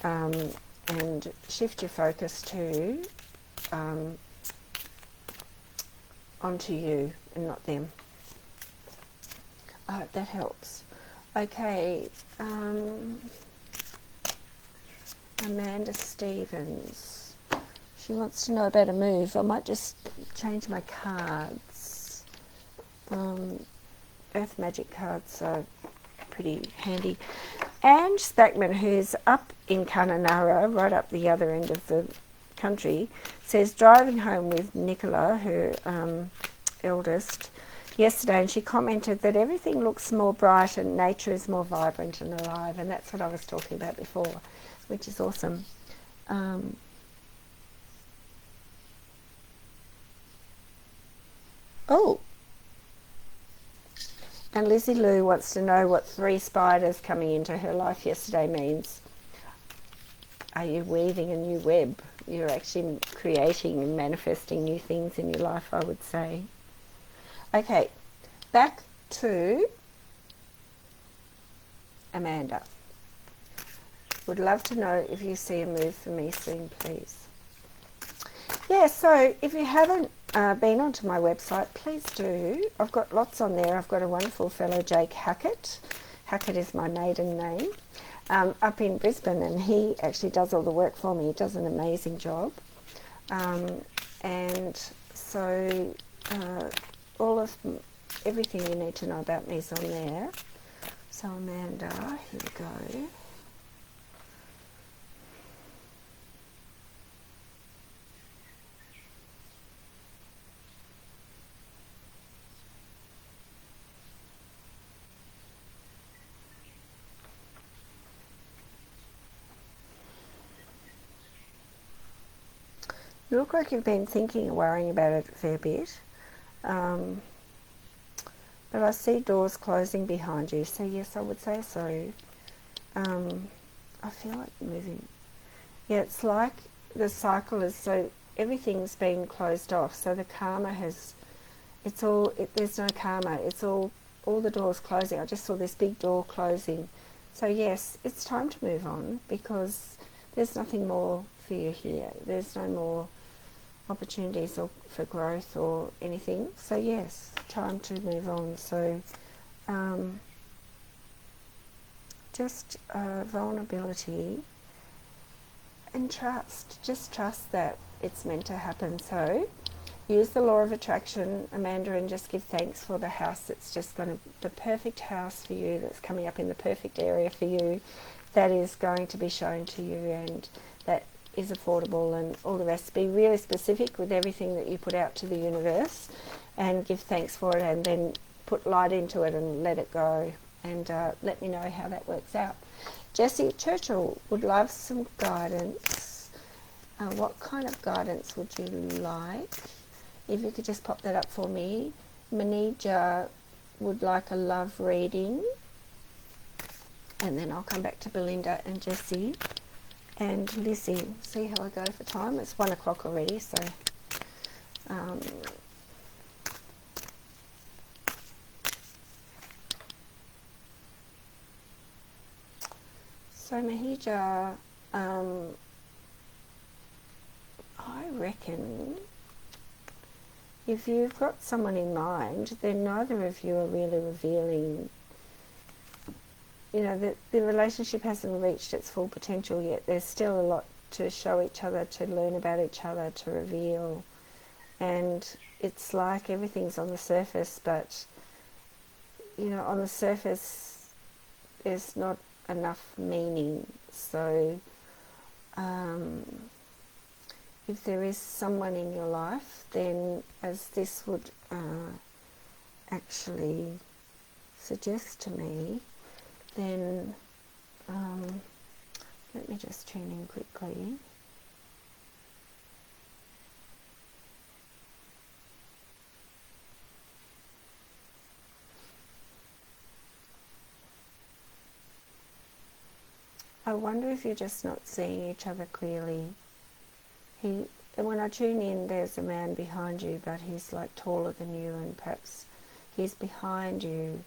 and shift your focus to onto you and not them. I hope that helps. Okay, Amanda Stevens. She wants to know about a move. I might just change my cards. Earth Magic cards are pretty handy. Ange Spackman, who's up in Kununurra, right up the other end of the country, says driving home with Nicola, her eldest, yesterday, and she commented that everything looks more bright and nature is more vibrant and alive, and that's what I was talking about before, which is awesome. Oh, and Lizzie Lou wants to know what 3 spiders coming into her life yesterday means. Are you weaving a new web? You're actually creating and manifesting new things in your life, I would say. Okay, back to Amanda. Would love to know if you see a move for me soon, please. Yeah, so if you haven't been onto my website, please do. I've got lots on there. I've got a wonderful fellow, Jake Hackett. Hackett is my maiden name. Up in Brisbane, and he actually does all the work for me. He does an amazing job. And so everything you need to know about me is on there. So Amanda, here we go. You look like you've been thinking and worrying about it a fair bit. But I see doors closing behind you, so yes, I would say so. I feel like moving. Yeah, it's like the cycle is, so everything's been closed off, so the karma has, there's no karma, it's all the doors closing. I just saw this big door closing. So yes, it's time to move on, because there's nothing more for you here. There's no more opportunities for growth or anything. So yes, time to move on. So just vulnerability and trust. Just trust that it's meant to happen. So use the law of attraction, Amanda, and just give thanks for the house that's just going to, the perfect house for you, that's coming up in the perfect area for you, that is going to be shown to you, and that is affordable, and all the rest. Be really specific with everything that you put out to the universe, and give thanks for it, and then put light into it and let it go, and let me know how that works out. Jessie Churchill would love some guidance. What kind of guidance would you like? If you could just pop that up for me. Manija would like a love reading, and then I'll come back to Belinda and Jessie and Lizzie. See how I go for time. It's 1 o'clock already, so Mahija, I reckon if you've got someone in mind, then neither of you are really revealing, you know, the relationship hasn't reached its full potential yet. There's still a lot to show each other, to learn about each other, to reveal. And it's like everything's on the surface, but, you know, on the surface there's not enough meaning. So if there is someone in your life, then as this would actually suggest to me, then let me just tune in quickly. I wonder if you're just not seeing each other clearly. when I tune in, there's a man behind you, but he's like taller than you, and perhaps he's behind you.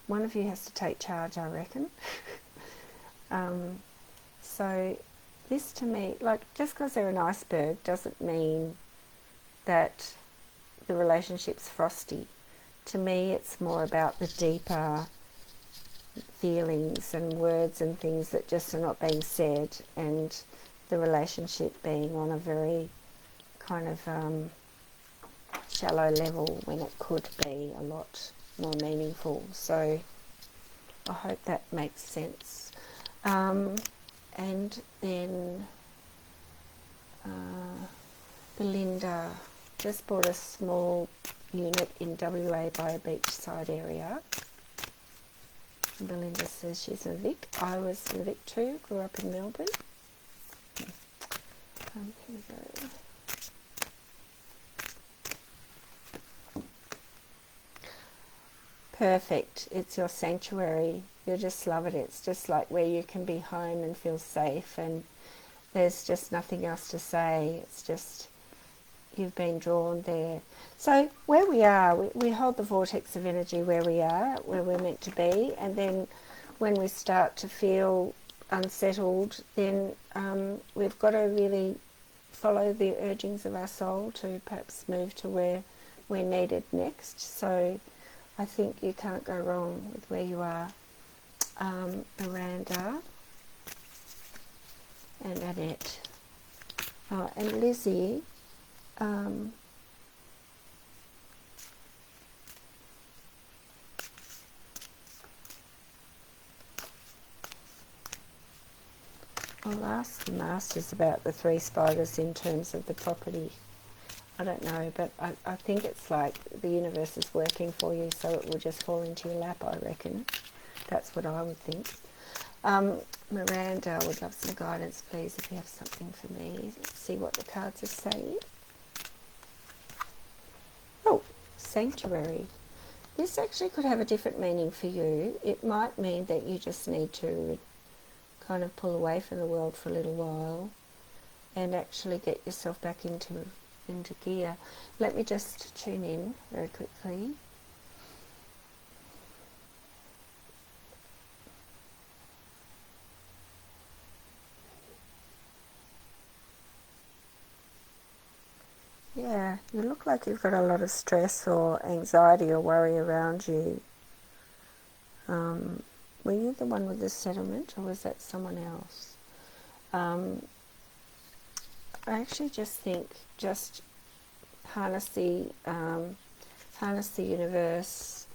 One of you has to take charge, I reckon. So this to me, like, just because they're an iceberg doesn't mean that the relationship's frosty. To me, it's more about the deeper feelings and words and things that just are not being said, and the relationship being on a very kind of shallow level when it could be a lot more meaningful. So I hope that makes sense. And then Belinda just bought a small unit in WA by a beachside area. Belinda says she's a Vic. I was a Vic too, grew up in Melbourne. Here we go. Perfect. It's your sanctuary. You just love it. It's just like where you can be home and feel safe, and there's just nothing else to say. It's just you've been drawn there. So where we are, we hold the vortex of energy where we are, where we're meant to be, and then when we start to feel unsettled, then we've got to really follow the urgings of our soul to perhaps move to where we're needed next. So I think you can't go wrong with where you are. Miranda and Annette. And Lizzie, I'll ask the masters about the 3 spiders in terms of the property. I don't know, but I think it's like the universe is working for you, so it will just fall into your lap, I reckon. That's what I would think. Miranda, I would love some guidance, please, if you have something for me. Let's see what the cards are saying. Oh, sanctuary. This actually could have a different meaning for you. It might mean that you just need to kind of pull away from the world for a little while and actually get yourself back into gear. Let me just tune in very quickly. Yeah, you look like you've got a lot of stress or anxiety or worry around you. Were you the one with the settlement, or was that someone else? I actually just think just harness the universe,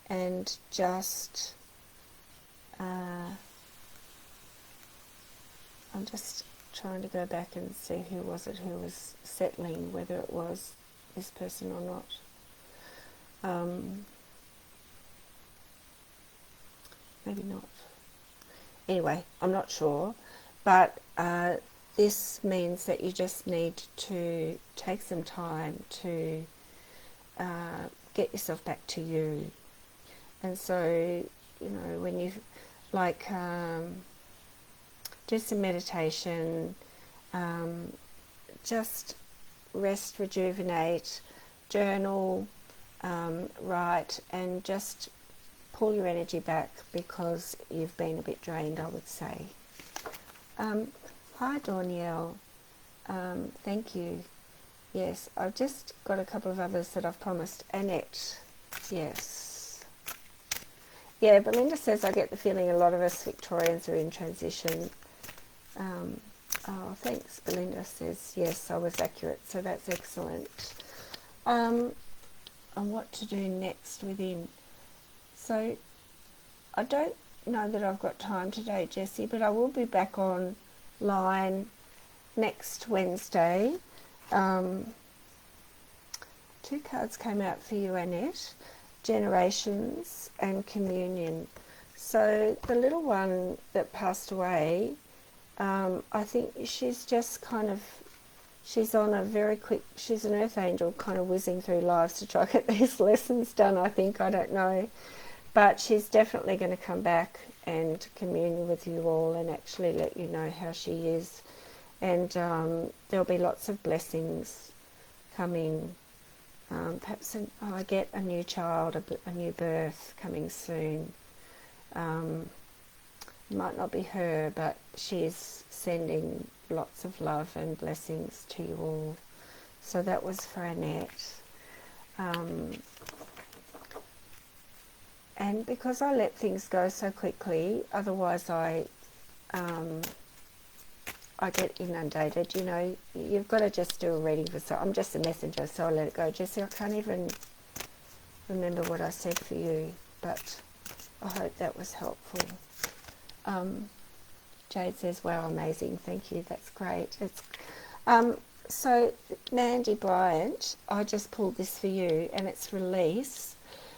and just I'm just trying to go back and see who was it who was settling, whether it was this person or not. Maybe not. Anyway, I'm not sure, but this means that you just need to take some time to get yourself back to you. And so, you know, when you like do some meditation, just rest, rejuvenate, journal, write, and just pull your energy back because you've been a bit drained, I would say. Hi Danielle, thank you. Yes, I've just got a couple of others that I've promised. Annette, yes. Yeah, Belinda says, I get the feeling a lot of us Victorians are in transition. Oh, thanks. Belinda says, yes, I was accurate, so that's excellent. And what to do next within. So I don't know that I've got time today, Jessie, but I will be back online next Wednesday. 2 cards came out for you, Annette. Generations and communion. So the little one that passed away, I think she's just kind of, she's on a very quick, she's an earth angel kind of whizzing through lives to try to get these lessons done, I think, I don't know. But she's definitely going to come back and commune with you all and actually let you know how she is. And there'll be lots of blessings coming. Perhaps I get a new child, a new birth coming soon. Might not be her, but she's sending lots of love and blessings to you all. So that was for Annette. And because I let things go so quickly, otherwise I get inundated. You know, you've got to just do a reading for, so I'm just a messenger, so I let it go. Jessie, I can't even remember what I said for you, but I hope that was helpful. Jade says, wow, amazing, thank you, that's great. It's so Mandy Bryant, I just pulled this for you, and it's release.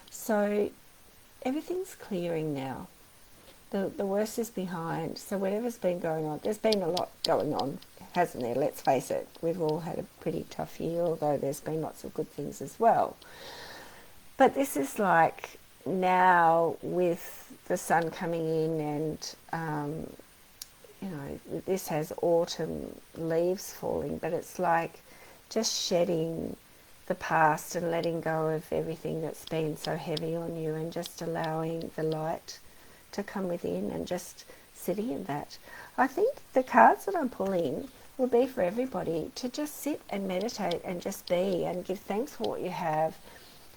So everything's clearing now. The worst is behind. So whatever's been going on, there's been a lot going on, hasn't there? Let's face it, we've all had a pretty tough year, although there's been lots of good things as well. But this is like now with the sun coming in, and you know, this has autumn leaves falling, but it's like just shedding the past and letting go of everything that's been so heavy on you, and just allowing the light to come within and just sitting in that. I think the cards that I'm pulling will be for everybody to just sit and meditate and just be and give thanks for what you have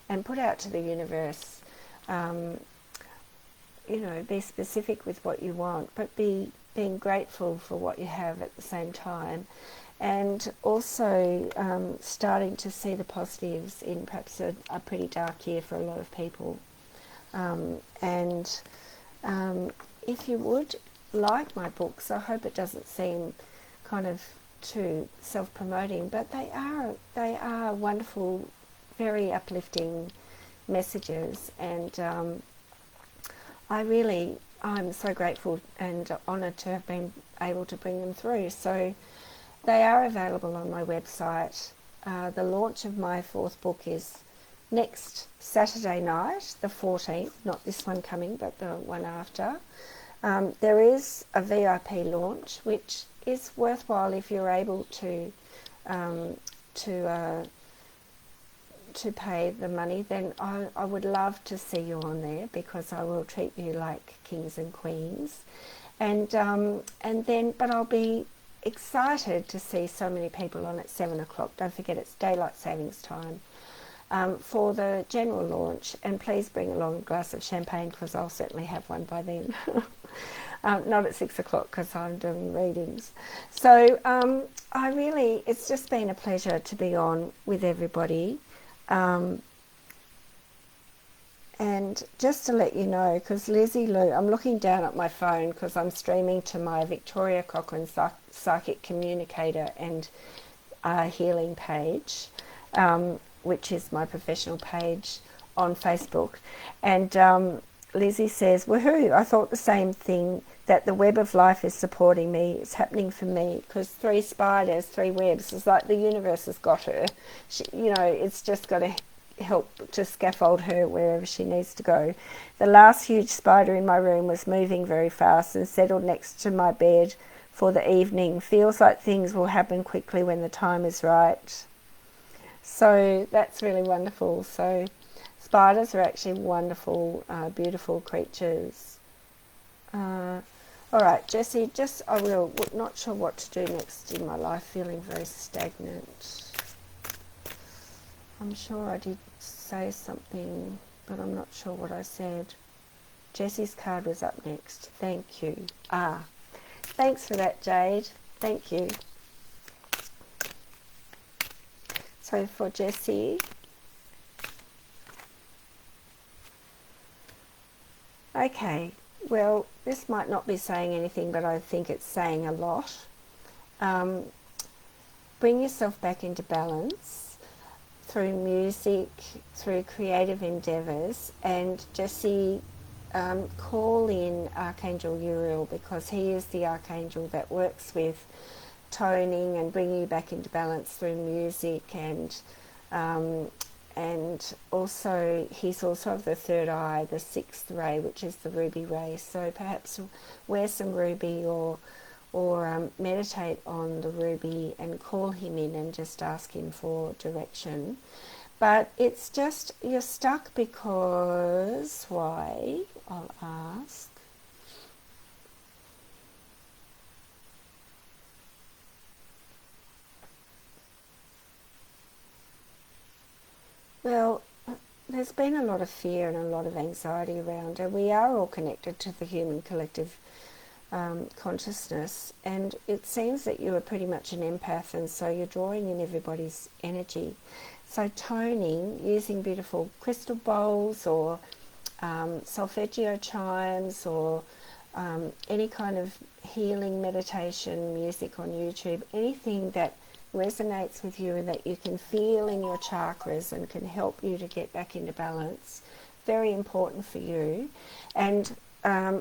and put out to the universe. You know, be specific with what you want, but being grateful for what you have at the same time. And also starting to see the positives in perhaps a pretty dark year for a lot of people. If you would like my books, I hope it doesn't seem kind of too self-promoting, but they are wonderful, very uplifting messages, and I'm so grateful and honoured to have been able to bring them through. So they are available on my website. The launch of my 4th book is next Saturday night, the 14th, not this one coming, but the one after. There is a VIP launch, which is worthwhile if you're able to pay the money. Then I would love to see you on there, because I will treat you like kings and queens. And then, but I'll be excited to see so many people on at 7 o'clock. Don't forget, it's daylight savings time for the general launch. And please bring along a glass of champagne, because I'll certainly have one by then. Not at 6 o'clock, because I'm doing readings. So it's just been a pleasure to be on with everybody. And just to let you know, because Lizzie Lou, I'm looking down at my phone because I'm streaming to my Victoria Cochrane Psychic Communicator and Healing page, which is my professional page on Facebook. And Lizzie says, woohoo, I thought the same thing, that the web of life is supporting me. It's happening for me, because 3 spiders, 3 webs, it's like the universe has got her. It's just got to help to scaffold her wherever she needs to go. The last huge spider in my room was moving very fast and settled next to my bed for the evening. Feels like things will happen quickly when the time is right. So that's really wonderful. So spiders are actually wonderful, beautiful creatures. All right, Jessie, not sure what to do next in my life, feeling very stagnant. I'm sure I did say something, but I'm not sure what I said. Jessie's card was up next. Thank you. Thanks for that, Jade. Thank you. So for Jessie, okay, well, this might not be saying anything, but I think it's saying a lot. Bring yourself back into balance through music, through creative endeavours, and Jessie, call in Archangel Uriel, because he is the archangel that works with toning and bringing you back into balance through music and and also he's also of the third eye, the sixth ray, which is the ruby ray. So perhaps wear some ruby, or meditate on the ruby and call him in and just ask him for direction. But it's just, you're stuck because, why? I'll ask. Well, there's been a lot of fear and a lot of anxiety around, and we are all connected to the human collective consciousness, and it seems that you are pretty much an empath, and so you're drawing in everybody's energy. So toning, using beautiful crystal bowls, or solfeggio chimes, or any kind of healing meditation music on YouTube, anything that resonates with you and that you can feel in your chakras and can help you to get back into balance, very important for you. And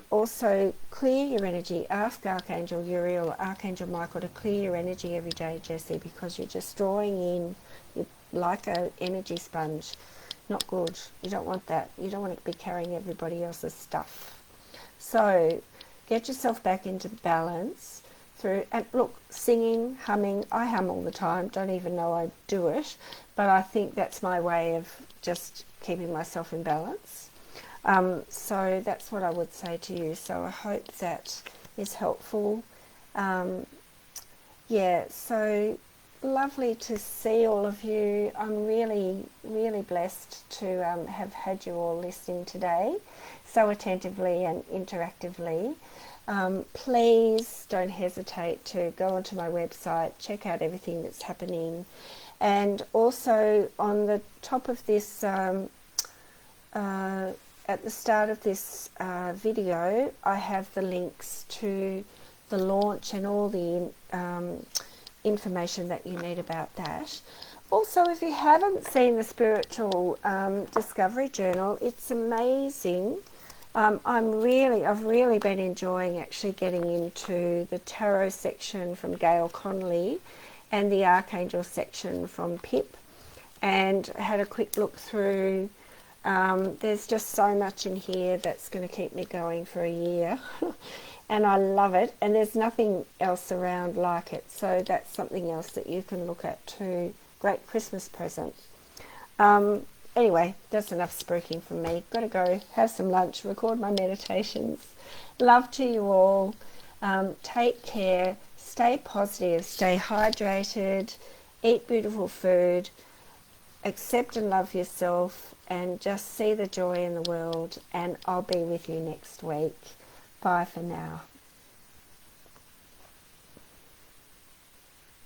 also clear your energy. Ask Archangel Uriel or Archangel Michael to clear your energy every day, Jessie, because you're just drawing in, you're like an energy sponge. Not good. You don't want that. You don't want to be carrying everybody else's stuff. So get yourself back into balance through, and look, singing, humming. I hum all the time, don't even know I do it, but I think that's my way of just keeping myself in balance. So that's what I would say to you. So I hope that is helpful. Yeah, so lovely to see all of you. I'm really, really blessed to have had you all listening today so attentively and interactively. Please don't hesitate to go onto my website, check out everything that's happening. And also on the top of this, at the start of this video, I have the links to the launch and all the information that you need about that. Also, if you haven't seen the Spiritual Discovery Journal, it's amazing. I've really been enjoying actually getting into the tarot section from Gail Connolly and the Archangel section from Pip, and had a quick look through. There's just so much in here that's going to keep me going for a year. And I love it, and there's nothing else around like it, so that's something else that you can look at too. Great Christmas present. Anyway, that's enough spruiking from me. Gotta go have some lunch, record my meditations. Love to you all. Take care, stay positive, stay hydrated, eat beautiful food, accept and love yourself, and just see the joy in the world. And I'll be with you next week. Bye for now.